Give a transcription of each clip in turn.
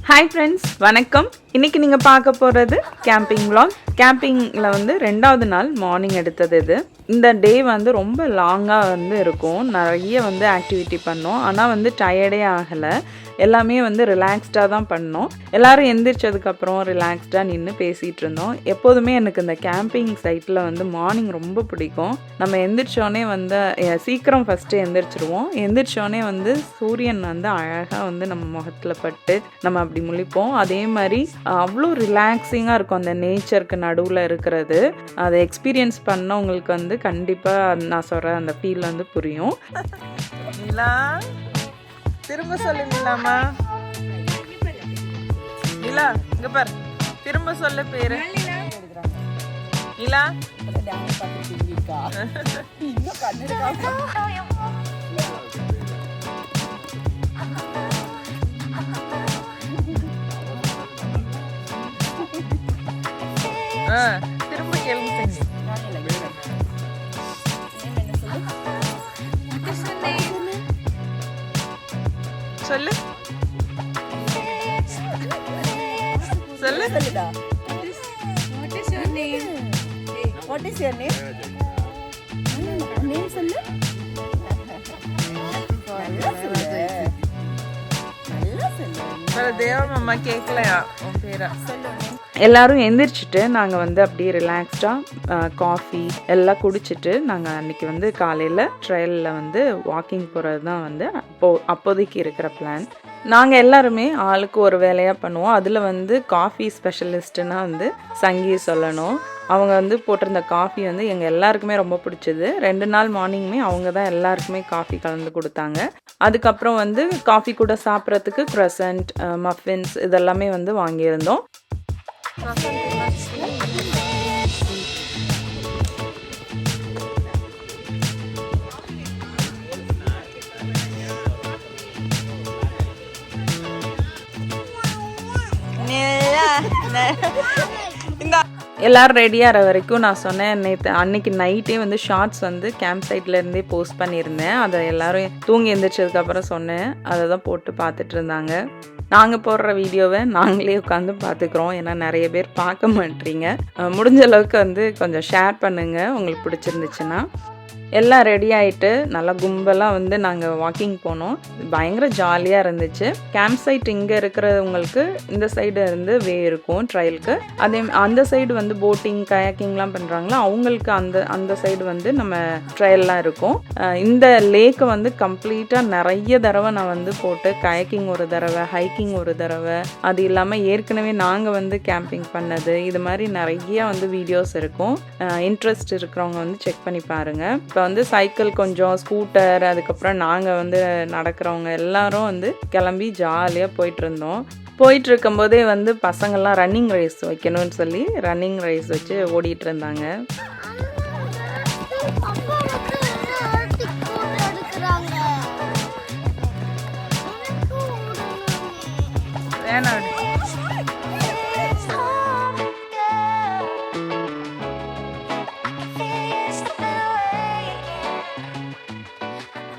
Hi friends, வணக்கம். இன்றைக்கி நீங்கள் பார்க்க போகிறது கேம்பிங் vlog. கேம்பிங்கில் வந்து 2வது நாள் மார்னிங் எடுத்தது இது. இந்த டே வந்து ரொம்ப லாங்காக வந்து இருக்கும். நிறைய வந்து ஆக்டிவிட்டி பண்ணோம். ஆனால் வந்து டயர்டே ஆகலை. எல்லாமே வந்து ரிலாக்ஸ்டாக தான் பண்ணோம். எல்லோரும் எந்திரிச்சதுக்கப்புறம் ரிலாக்ஸ்டாக நின்று பேசிகிட்டு இருந்தோம். எப்போதுமே எனக்கு இந்த கேம்பிங் சைட்டில் வந்து மார்னிங் ரொம்ப பிடிக்கும். நம்ம எந்திரிச்சோடனே வந்து சீக்கிரம் ஃபஸ்ட்டு எந்திரிச்சிருவோம். எந்திரிச்சோடனே வந்து சூரியன் வந்து அழகாக வந்து நம்ம முகத்தில் பட்டு நம்ம அப்படி முழிப்போம். அதே மாதிரி அவ்வளோ ரிலாக்ஸிங்காக இருக்கும் அந்த நேச்சருக்கு நடுவில் இருக்கிறது. அதை எக்ஸ்பீரியன்ஸ் பண்ணவங்களுக்கு வந்து கண்டிப்பாக நான் சொல்கிற அந்த ஃபீல் வந்து புரியும். திரும்ப சொல்லு நிலாமா. நிலா இங்க பாரு, திரும்ப சொல்ல பேரு நிலா. திரும்ப கேள்வி செஞ்சு சொல்லு சொல்லு. What is your name? What is your name? Name சொல்லு. தேவ மாமா கேட்கலையா உன் பேரா? எல்லோரும் எந்திரிச்சிட்டு நாங்கள் வந்து அப்படியே ரிலாக்ஸ்டாக காஃபி எல்லாம் குடிச்சிட்டு நாங்கள் அன்றைக்கி வந்து காலையில் ட்ரையலில் வந்து வாக்கிங் போகிறது தான் வந்து அப்போதைக்கு இருக்கிற பிளான். நாங்கள் எல்லாருமே ஆளுக்கு ஒரு வேலையாக பண்ணுவோம். அதில் வந்து காஃபி ஸ்பெஷலிஸ்ட்டுன்னா வந்து சங்கி சொல்லணும். அவங்க வந்து போட்டிருந்த காஃபி வந்து எங்கள் எல்லாருக்குமே ரொம்ப பிடிச்சது. 2 நாள் மார்னிங்குமே அவங்க தான் எல்லாருக்குமே காஃபி கலந்து கொடுத்தாங்க. அதுக்கப்புறம் வந்து காஃபி கூட சாப்பிட்றதுக்கு க்ரசண்ட், மஃபின்ஸ் இதெல்லாமே வந்து வாங்கியிருந்தோம். எல்லோரும் ரெடியாகிற வரைக்கும் நான் சொன்னேன், அன்னைக்கு நைட்டே வந்து ஷார்ட்ஸ் வந்து கேம்ப் சைட்லேருந்தே போஸ்ட் பண்ணியிருந்தேன். அதை எல்லோரும் தூங்கி எழுந்திரிச்சதுக்கப்புறம் சொன்னேன். அதை தான் போட்டு பார்த்துட்டு இருந்தாங்க. நாங்கள் போடுற வீடியோவை நாங்களே உட்காந்து பார்த்துக்குறோம். ஏன்னா நிறைய பேர் பார்க்க மாட்டீங்க. முடிஞ்ச அளவுக்கு வந்து கொஞ்சம் ஷேர் பண்ணுங்கள் உங்களுக்கு பிடிச்சிருந்துச்சுன்னா. எல்லாம் ரெடி ஆகிட்டு நல்லா கும்பலாக வந்து நாங்கள் வாக்கிங் போனோம். பயங்கர ஜாலியாக இருந்துச்சு. கேம்ப் சைட் இங்கே இருக்கிறவங்களுக்கு இந்த சைடு இருந்து வே இருக்கும் ட்ரையலுக்கு. அந்த சைடு வந்து போட்டிங் கயாக்கிங்லாம் பண்ணுறாங்களோ அவங்களுக்கு அந்த சைடு வந்து நம்ம ட்ரையல்லாம் இருக்கும். இந்த லேக்கை வந்து கம்ப்ளீட்டாக நிறைய தடவை நான் வந்து போட்டு கயாக்கிங் ஒரு தடவை, ஹைக்கிங் ஒரு தடவை, அது இல்லாமல் ஏற்கனவே நாங்கள் வந்து கேம்பிங் பண்ணது, இது மாதிரி நிறைய வந்து வீடியோஸ் இருக்கும். இன்ட்ரெஸ்ட் இருக்கிறவங்க வந்து செக் பண்ணி பாருங்கள். இப்போ வந்து சைக்கிள் கொஞ்சம், ஸ்கூட்டர், அதுக்கப்புறம் நாங்கள் வந்து நடக்கிறவங்க எல்லாரும் வந்து கிளம்பி ஜாலியாக போயிட்டுருந்தோம். போயிட்டு இருக்கும்போதே வந்து பசங்கள்லாம் ரன்னிங் ரேஸ் வைக்கணும்னு சொல்லி ரன்னிங் ரேஸ் வச்சு ஓடிட்டு இருந்தாங்க.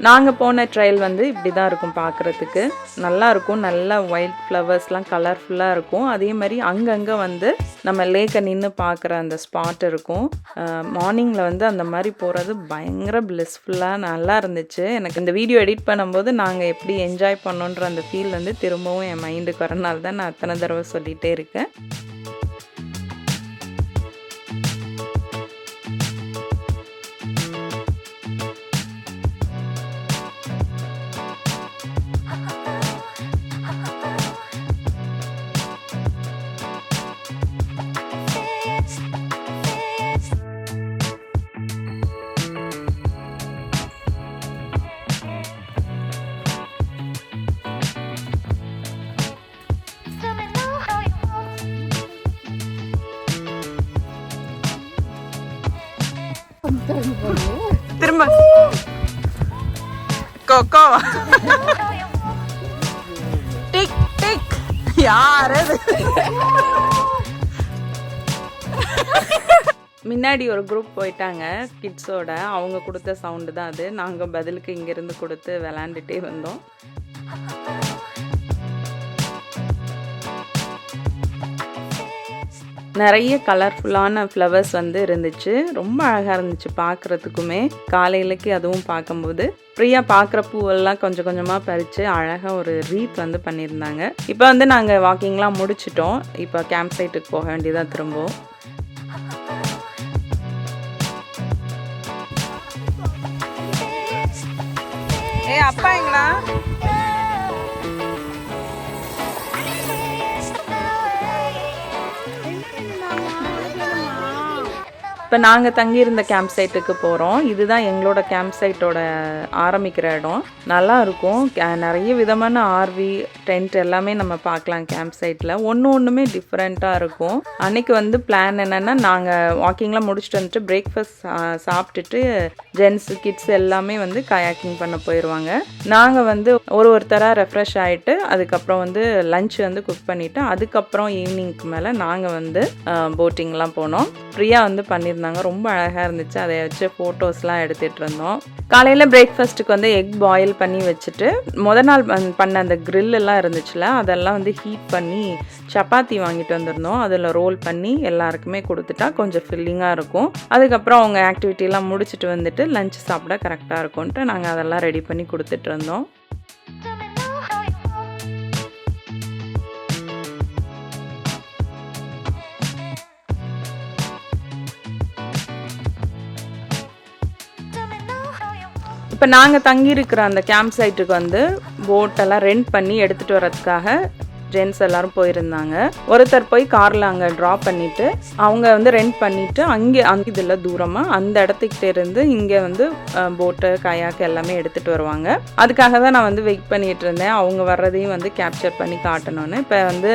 நாங்கள் போன ட்ரையல் வந்து இப்படி தான் இருக்கும் பார்க்குறதுக்கு. நல்லாயிருக்கும். நல்லா ஒயிட் ஃப்ளவர்ஸ்லாம் கலர்ஃபுல்லாக இருக்கும். அதே மாதிரி அங்கங்கே வந்து நம்ம லேக்கை நின்று பார்க்குற அந்த ஸ்பாட் இருக்கும். மார்னிங்கில் வந்து அந்த மாதிரி போகிறது பயங்கர பிளிஸ்ஃபுல்லாக நல்லா இருந்துச்சு. எனக்கு இந்த வீடியோ எடிட் பண்ணும்போது நாங்கள் எப்படி என்ஜாய் பண்ணோன்ற அந்த ஃபீல் வந்து திரும்பவும் என் மைண்டுக்கு வரனால தான் நான் அத்தனை தடவை சொல்லிகிட்டே இருக்கேன். திரும்ப கோகோ டிக் டிக் யாரு முன்னாடி ஒரு குரூப் போயிட்டாங்க கிட்ஸோட. அவங்க கொடுத்த சவுண்டு தான் அது. நாங்கள் பதிலுக்கு இங்கேருந்து கொடுத்து விளாண்டுட்டே வந்தோம். நிறைய கலர்ஃபுல்லான ஃப்ளவர்ஸ் வந்து இருந்துச்சு. ரொம்ப அழகாக இருந்துச்சு பார்க்குறதுக்குமே. காலையிலக்கு அதுவும் பார்க்கும்போது ஃப்ரீயாக பார்க்குற பூவெல்லாம் கொஞ்சம் கொஞ்சமாக பறித்து அழகாக ஒரு ரீத் வந்து பண்ணியிருந்தாங்க. இப்போ வந்து நாங்கள் வாக்கிங்லாம் முடிச்சிட்டோம். இப்போ கேம்ப் சைட்டுக்கு போக வேண்டியதாக திரும்பவும். அப்பா எங்களா இப்போ நாங்கள் தங்கியிருந்த கேம்ப் சைட்டுக்கு போகிறோம். இதுதான் எங்களோட கேம்ப் சைட்டோட ஆரம்பிக்கிற இடம். நல்லா இருக்கும். நிறைய விதமான ஆர்வி டென்ட் எல்லாமே நம்ம பார்க்கலாம் கேம்ப் சைட்டில். ஒன்றுமே டிஃப்ரெண்ட்டாக இருக்கும். அன்றைக்கி வந்து பிளான் என்னென்னா, நாங்கள் வாக்கிங்லாம் முடிச்சுட்டு வந்துட்டு பிரேக்ஃபாஸ்ட் சாப்பிட்டுட்டு ஜென்ஸு கிட்ஸ் எல்லாமே வந்து கயாக்கிங் பண்ண போயிடுவாங்க. நாங்கள் வந்து ஒருத்தராக ரெஃப்ரெஷ் ஆகிட்டு அதுக்கப்புறம் வந்து லஞ்ச் வந்து குக் பண்ணிவிட்டு அதுக்கப்புறம் ஈவினிங்க்கு மேலே நாங்கள் வந்து போட்டிங்லாம் போனோம். ஃப்ரீயாக வந்து பண்ணியிருந்தாங்க. ரொம்ப அழகாக இருந்துச்சு. அதை வச்சு ஃபோட்டோஸ்லாம் எடுத்துகிட்டு இருந்தோம். காலையில் பிரேக்ஃபாஸ்ட்டுக்கு வந்து எக் பாயில் பண்ணி வச்சுட்டு நாள் பண்ண அந்த எல்லாம் இருந்துச்சுல, அதெல்லாம் வந்து ஹீட் பண்ணி சப்பாத்தி வாங்கிட்டு வந்திருந்தோம். அதில் ரோல் பண்ணி எல்லாருக்குமே கொடுத்துட்டா கொஞ்சம் ஃபில்லிங்காக இருக்கும். அதுக்கப்புறம் அவங்க ஆக்டிவிட்டிலாம் முடிச்சுட்டு வந்துட்டு லஞ்ச் சாப்பிட கரெக்டாக இருக்கும்ன்ட்டு நாங்கள் அதெல்லாம் ரெடி பண்ணி கொடுத்துட்டு இருந்தோம். இப்போ நாங்கள் தங்கியிருக்கிற அந்த கேம்ப் சைட்டுக்கு வந்து போட்டெல்லாம் ரெண்ட் பண்ணி எடுத்துகிட்டு வரதுக்காக ஜென்ஸ் எல்லோரும் போயிருந்தாங்க. ஒருத்தர் போய் காரில் அங்கே ட்ராப் பண்ணிவிட்டு அவங்க வந்து ரெண்ட் பண்ணிவிட்டு அங்கே இதில் தூரமாக அந்த இடத்துக்கிட்ட இருந்து இங்கே வந்து போட்டு கயாக்கு எல்லாமே எடுத்துகிட்டு வருவாங்க. அதுக்காக தான் நான் வந்து வெயிட் பண்ணிகிட்டு இருந்தேன். அவங்க வர்றதையும் வந்து கேப்சர் பண்ணி காட்டணும்னு. இப்போ வந்து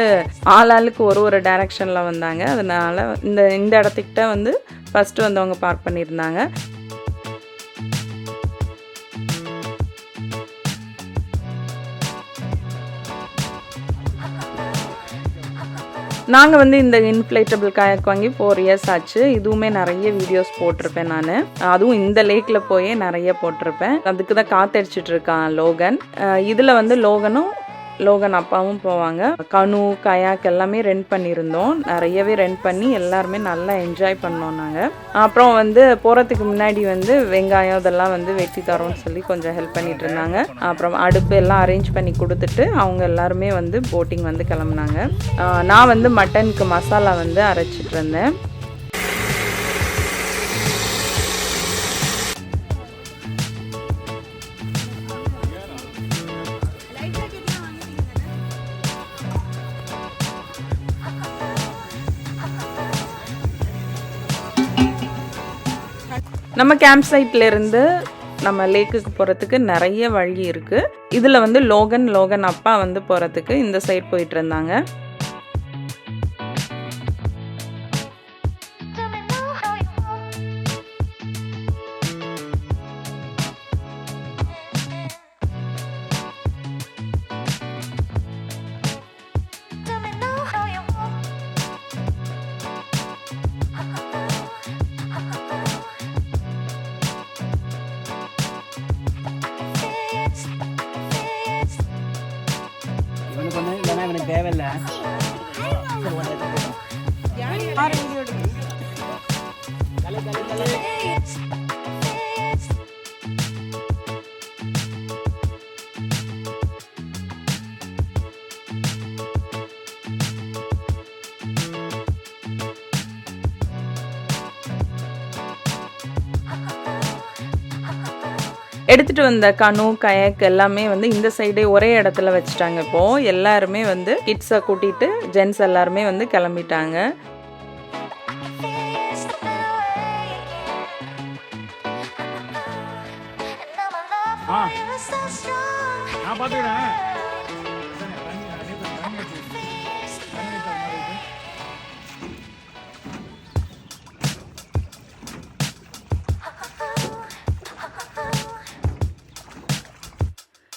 ஆளாளுக்கு ஒரு டைரெக்ஷனில் வந்தாங்க. அதனால் இந்த இடத்துக்கிட்ட வந்து ஃபஸ்ட்டு வந்து அவங்க பார்க் பண்ணியிருந்தாங்க. நாங்கள் வந்து இந்த இன்ஃப்ளேட்டபிள் கயாக் வாங்கி 4 இயர்ஸ் ஆச்சு. இதுவுமே நிறைய வீடியோஸ் போட்டிருப்பேன் நான். அதுவும் இந்த லேக்கில் போய் நிறைய போட்டிருப்பேன். அதுக்கு தான் காத்தடிச்சிட்டு இருக்கான் லோகன். இதில் வந்து லோகன் அப்பாவும் போவாங்க. கனு கயாக் எல்லாமே ரெண்ட் பண்ணியிருந்தோம். நிறையவே ரெண்ட் பண்ணி எல்லாருமே நல்லா என்ஜாய் பண்ணோம் நாங்கள். அப்புறம் வந்து போகிறதுக்கு முன்னாடி வந்து வெங்காயம் இதெல்லாம் வந்து வெட்டி தரோன்னு சொல்லி கொஞ்சம் ஹெல்ப் பண்ணிட்டு இருந்தாங்க. அப்புறம் அடுப்பு எல்லாம் அரேஞ்ச் பண்ணி கொடுத்துட்டு அவங்க எல்லாருமே வந்து போட்டிங் வந்து கிளம்புனாங்க. நான் வந்து மட்டனுக்கு மசாலா வந்து அரைச்சிட்டு இருந்தேன். நம்ம கேம்ப் சைட்லேருந்து நம்ம லேக்குக்கு போகிறதுக்கு நிறைய வழி இருக்குது. இதில் வந்து லோகன் அப்பா வந்து போகிறதுக்கு இந்த சைட் போயிட்டு இருந்தாங்க. தேவையில்லை. எடுத்துகிட்டு வந்த கனு கயாக் எல்லாமே வந்து இந்த சைடே ஒரே இடத்துல வச்சுட்டாங்க. இப்போது எல்லாருமே வந்து கிட்ஸை கூட்டிகிட்டு ஜென்ஸ் எல்லாருமே வந்து கிளம்பிட்டாங்க. நான் பார்த்துக்கிறேன்.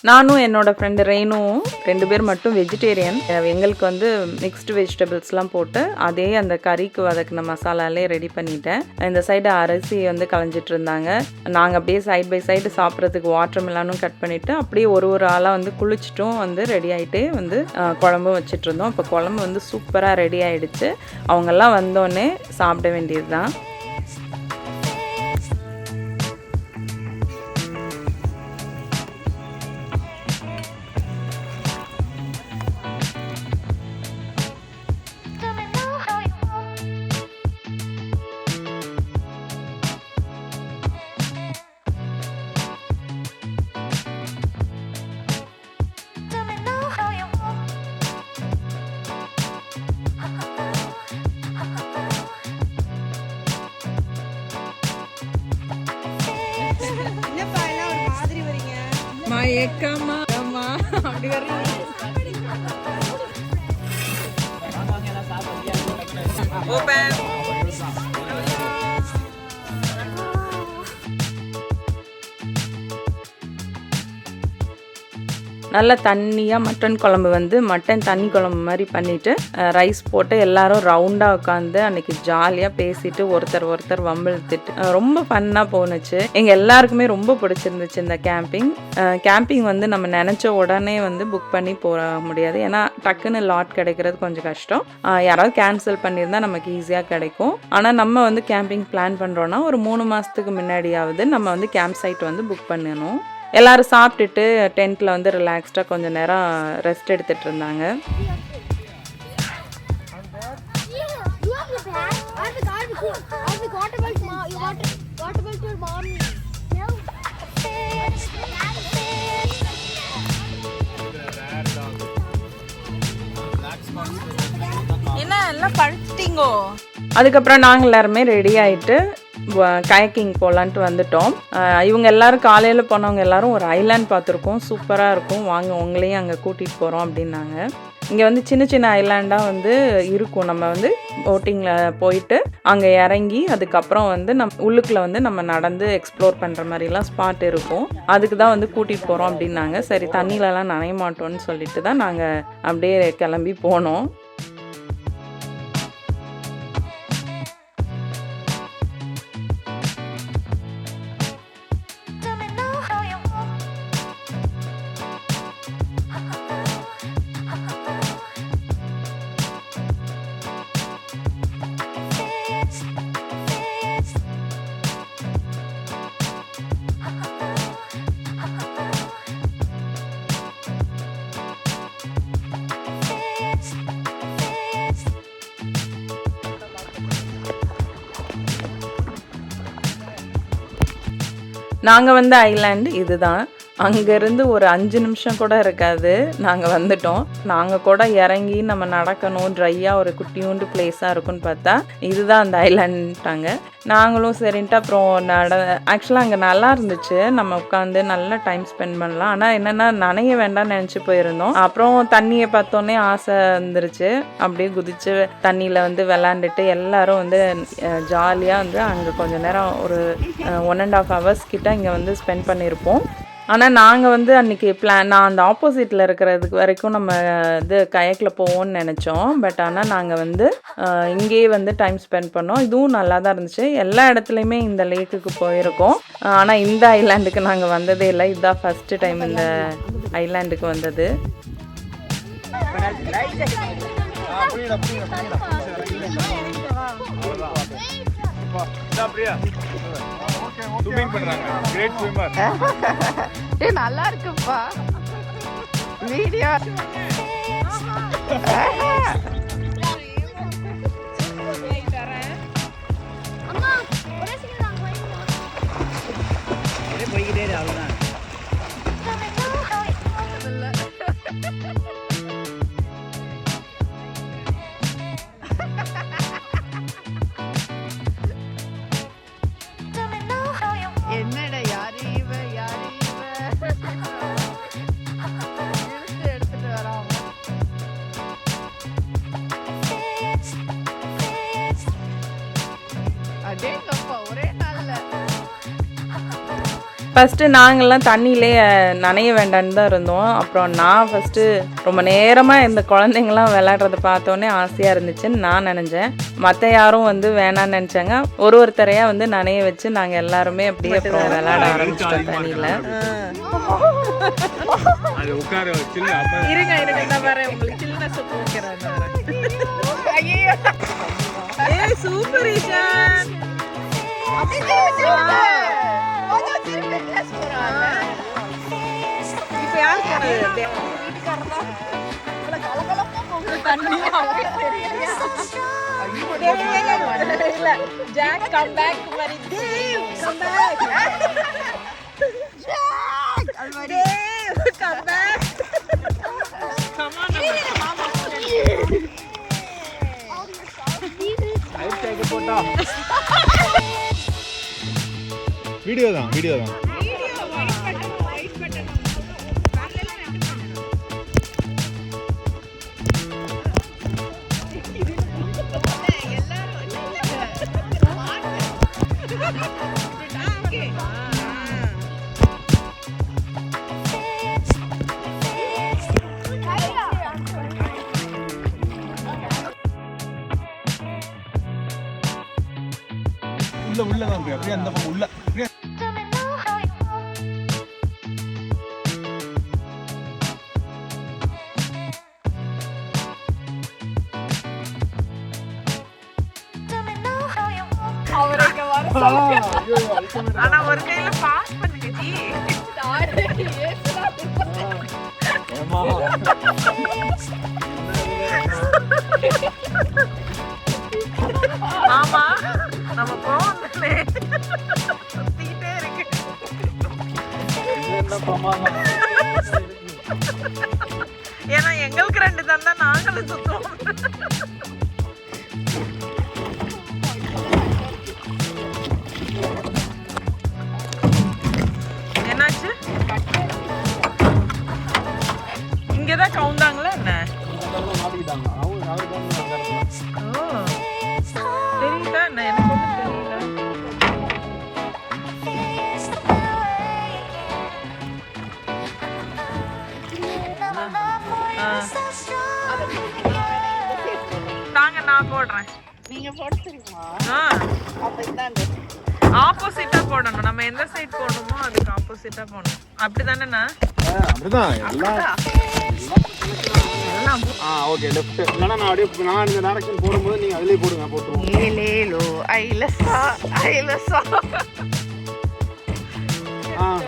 நானும் என்னோட ஃப்ரெண்டு ரேனும் 2 பேர் மட்டும் வெஜிடேரியன். எங்களுக்கு வந்து மிக்ஸ்டு வெஜிடபிள்ஸ்லாம் போட்டு அதே அந்த கறிக்கு வதக்கின மசாலாலே ரெடி பண்ணிட்டேன். இந்த சைடு அரிசி வந்து களைஞ்சிட்டு இருந்தாங்க. நாங்கள் அப்படியே சைட் பை சைடு சாப்பிட்றதுக்கு வாட்டர் மெலானும் கட் பண்ணிவிட்டு அப்படியே ஒரு ஆளாக வந்து குளிச்சுட்டும் வந்து ரெடி ஆகிட்டே வந்து குழம்பும் வச்சுட்டு இருந்தோம். இப்போ குழம்பு வந்து சூப்பராக ரெடி ஆகிடுச்சு. அவங்கெல்லாம் வந்தோடனே சாப்பிட வேண்டியது தான். என்னப்பா எல்லாம் ஒரு மாதிரி வரீங்க? அப்படி வரீங்க. ஓபன். நல்லா தண்ணியாக மட்டன் குழம்பு வந்து மட்டன் தண்ணி குழம்பு மாதிரி பண்ணிவிட்டு ரைஸ் போட்டு எல்லாரும் ரவுண்டாக உட்காந்து அன்றைக்கி ஜாலியாக பேசிட்டு ஒருத்தர் வம்பிழுத்துட்டு ரொம்ப ஃபன்னாக போணுச்சு. எங்கள் எல்லாருக்குமே ரொம்ப பிடிச்சிருந்துச்சு இந்த கேம்பிங் வந்து நம்ம நினச்ச உடனே வந்து புக் பண்ணி போக முடியாது. ஏன்னா டக்குன்னு லாட் கிடைக்கிறது கொஞ்சம் கஷ்டம். யாராவது கேன்சல் பண்ணியிருந்தால் நமக்கு ஈஸியாக கிடைக்கும். ஆனால் நம்ம வந்து கேம்பிங் பிளான் பண்ணுறோன்னா ஒரு 3 மாதத்துக்கு முன்னாடியாவது நம்ம வந்து கேம்ப் சைட் வந்து புக் பண்ணணும். எல்லாரும் சாப்பிட்டுட்டு டென்ட்டில் வந்து ரிலாக்ஸ்டாக கொஞ்சம் நேரம் ரெஸ்ட் எடுத்துகிட்டு இருந்தாங்க. என்ன எல்லாம் படுத்துட்டீங்கோ? அதுக்கப்புறம் நாங்கள் எல்லாருமே ரெடி ஆகிட்டு கயக்கிங் போகலான்ட்டு வந்துட்டோம். இவங்க எல்லாரும் காலையில் போனவங்க எல்லாரும் ஒரு ஐலாண்ட் பார்த்துருக்கோம், சூப்பராக இருக்கும், வாங்க உங்களையும் அங்கே கூட்டிகிட்டு போகிறோம் அப்படின்னாங்க. இங்கே வந்து சின்ன சின்ன ஐலாண்டாக வந்து இருக்கும். நம்ம வந்து போட்டிங்கில் போயிட்டு அங்கே இறங்கி அதுக்கப்புறம் வந்து உள்ளுக்குள்ளே வந்து நம்ம நடந்து எக்ஸ்ப்ளோர் பண்ணுற மாதிரிலாம் ஸ்பாட் இருக்கும். அதுக்கு தான் வந்து கூட்டிகிட்டு போகிறோம் அப்படின்னாங்க. சரி தண்ணியிலலாம் நனைய மாட்டோம்னு சொல்லிட்டு தான் நாங்கள் அப்படியே கிளம்பி போனோம். நாங்கள் வந்த ஐலாண்டு இதுதான். அங்கேருந்து ஒரு 5 நிமிஷம் கூட இருக்காது, நாங்கள் வந்துட்டோம். நாங்கள் கூட இறங்கி நம்ம நடக்கணும், ட்ரையாக ஒரு குட்டியூண்டு பிளேஸாக இருக்குன்னு பார்த்தா இதுதான் அந்த ஐலாண்டாங்க. நாங்களும் சரின்ட்டு அப்புறம் ஆக்சுவலாக அங்கே நல்லா இருந்துச்சு, நம்ம உட்காந்து நல்லா டைம் ஸ்பெண்ட் பண்ணலாம். ஆனால் என்னென்னா நனைய வேண்டாம்னு நினச்சி போயிருந்தோம். அப்புறம் தண்ணியை பார்த்தோன்னே ஆசை வந்துருச்சு. அப்படியே குதித்து தண்ணியில் வந்து விளாண்டுட்டு எல்லாரும் வந்து ஜாலியாக வந்து அங்கே கொஞ்சம் நேரம் ஒரு 1.5 hours கிட்ட இங்கே வந்து ஸ்பெண்ட் பண்ணியிருப்போம். ஆனால் நாங்கள் வந்து அன்றைக்கி நான் அந்த ஆப்போசிட்டில் இருக்கிறதுக்கு வரைக்கும் நம்ம இது கயக்கில் போவோம்னு நினச்சோம். பட் ஆனால் நாங்கள் வந்து இங்கேயே வந்து டைம் ஸ்பெண்ட் பண்ணோம். இதுவும் நல்லா தான் இருந்துச்சு. எல்லா இடத்துலையுமே இந்த லேக்குக்கு போயிருக்கோம். ஆனால் இந்த ஐலாண்டுக்கு நாங்கள் வந்ததே இல்லை. இதுதான் ஃபஸ்ட்டு டைம் இந்த ஐலாண்டுக்கு வந்தது. நல்லா இருக்குப்பா வீடியோ. போய்கிட்டே அவ்வளோதான். என்னடா யாரு இவ எடுத்துட்டு வராம ஃபஸ்ட்டு நாங்கள்லாம் தண்ணியிலே நனைய வேண்டான்னு தான் இருந்தோம். அப்புறம் நான் ஃபஸ்ட்டு ரொம்ப நேரமாக இந்த குழந்தைங்களாம் விளையாடுறத பார்த்தோன்னே ஆசையாக இருந்துச்சுன்னு நான் நினச்சேன். மற்ற யாரும் வந்து வேணான்னு நினச்சாங்க. ஒருத்தரையாக வந்து நனைய வச்சு நாங்கள் எல்லாருமே அப்படியே அப்புறம் விளையாட ஆரம்பிச்சிட்டோம் தண்ணியில். இருங்க நான் வரேன், உங்களுக்கு சில்லுன்னு சூப் வைக்கிறேன். சூப்பர் ஈஷான். இப்ப யார் போனது? Jack, come back. Come back. Dave, come back. Come on, video தான் உள்ள தான் அப்படியே அந்த பக்கம் உள்ள ஆனா ஒரு கையில பாஸ் பண்ணுங்க ஜி. மாமா நம்ம போவோம்லே சுத்திட்டே இருக்கு. ஏன்னா எங்களுக்கு 2 தந்தா நாங்களும் சுத்துவோம். என்னாச்சு? இங்கதான் கவுந்தாங்களா என்ன? தெரியுதா என்ன? எனக்கு ஒன்றும் தெரியல. தாங்க நான் போடுறேன். நீங்க போட தெரியுமா? ஆப்போசிட்டா போடணும். நம்ம எந்த சைடு போடணுமோ அதுக்கு ஆப்போசிட்டா போடணும். அப்படிதானேண்ணா? அப்படிதான் எல்லாம். Okay left. இல்லைன்னா நான் அப்படியே நான் இந்த டைரக்ஷன் போடும்போது நீங்கள் அதிலே போடுங்க. போட்டுருவோம். ஏலேலோ ஐலசா.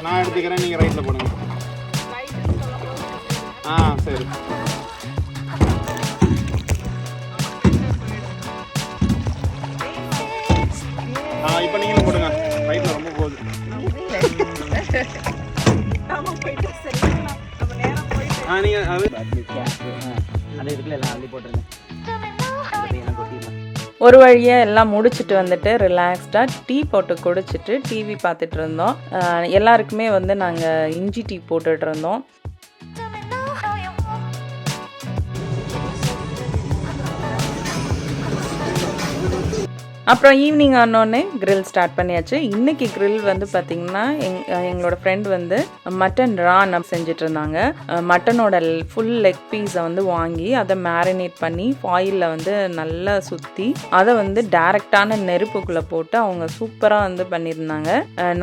நான் எடுத்துக்கிறேன், நீங்கள் ரைட்டில் போடுங்க. சரி. இப்போ நீங்களும் போடுங்க. ரைட்டில் ரொம்ப போகுது. நீங்கள் அது இருக்குல்ல எல்லாம் அள்ளி போட்டுருங்க. ஒரு வழியாக எல்லாம் முடிச்சுட்டு வந்துட்டு ரிலாக்ஸ்டாக டீ போட்டு குடிச்சிட்டு டிவி பார்த்துட்டு இருந்தோம். எல்லாருக்குமே வந்து நாங்கள் இஞ்சி டீ போட்டுட்டு இருந்தோம். அப்புறம் ஈவினிங் ஆனோடனே கிரில் ஸ்டார்ட் பண்ணியாச்சு. இன்றைக்கி கிரில் வந்து பார்த்திங்கன்னா எங்களோட ஃப்ரெண்ட் வந்து மட்டன் ரான் செஞ்சுட்டு இருந்தாங்க. மட்டனோட ஃபுல் லெக் பீஸை வந்து வாங்கி அதை மேரினேட் பண்ணி ஃபாயிலில் வந்து நல்லா சுற்றி அதை வந்து டைரெக்டான நெருப்புக்குள்ளே போட்டு அவங்க சூப்பராக வந்து பண்ணியிருந்தாங்க.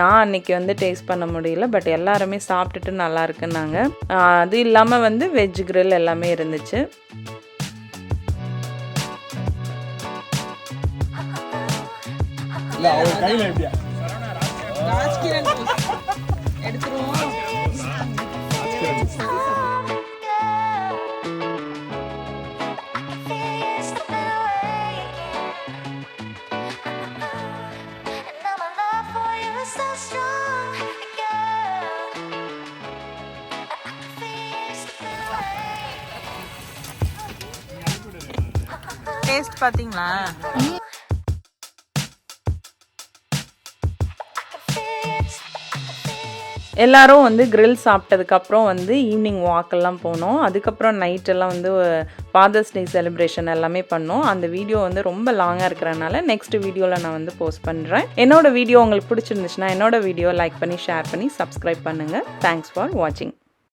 நான் அன்றைக்கி வந்து டேஸ்ட் பண்ண முடியல, பட் எல்லாருமே சாப்பிட்டுட்டு நல்லா இருக்குன்னாங்க. அது இல்லாமல் வந்து வெஜ் கிரில் எல்லாமே இருந்துச்சு. டேஸ்ட் பாத்தீங்களா? எல்லாரும் வந்து grill சாப்பிட்டதுக்கப்புறம் வந்து ஈவினிங் வாக்கெல்லாம் போனோம். அதுக்கப்புறம் நைட்டெல்லாம் வந்து ஃபாதர்ஸ் டே செலிப்ரேஷன் எல்லாமே பண்ணோம். அந்த வீடியோ வந்து ரொம்ப லாங்காக இருக்கிறனால நெக்ஸ்ட் வீடியோவில் நான் வந்து போஸ்ட் பண்ணுறேன். என்னோட வீடியோ உங்களுக்கு பிடிச்சிருந்துச்சுன்னா என்னோட வீடியோ லைக் பண்ணி ஷேர் பண்ணி சப்ஸ்கிரைப் பண்ணுங்கள். தேங்க்ஸ் ஃபார் வாட்சிங்.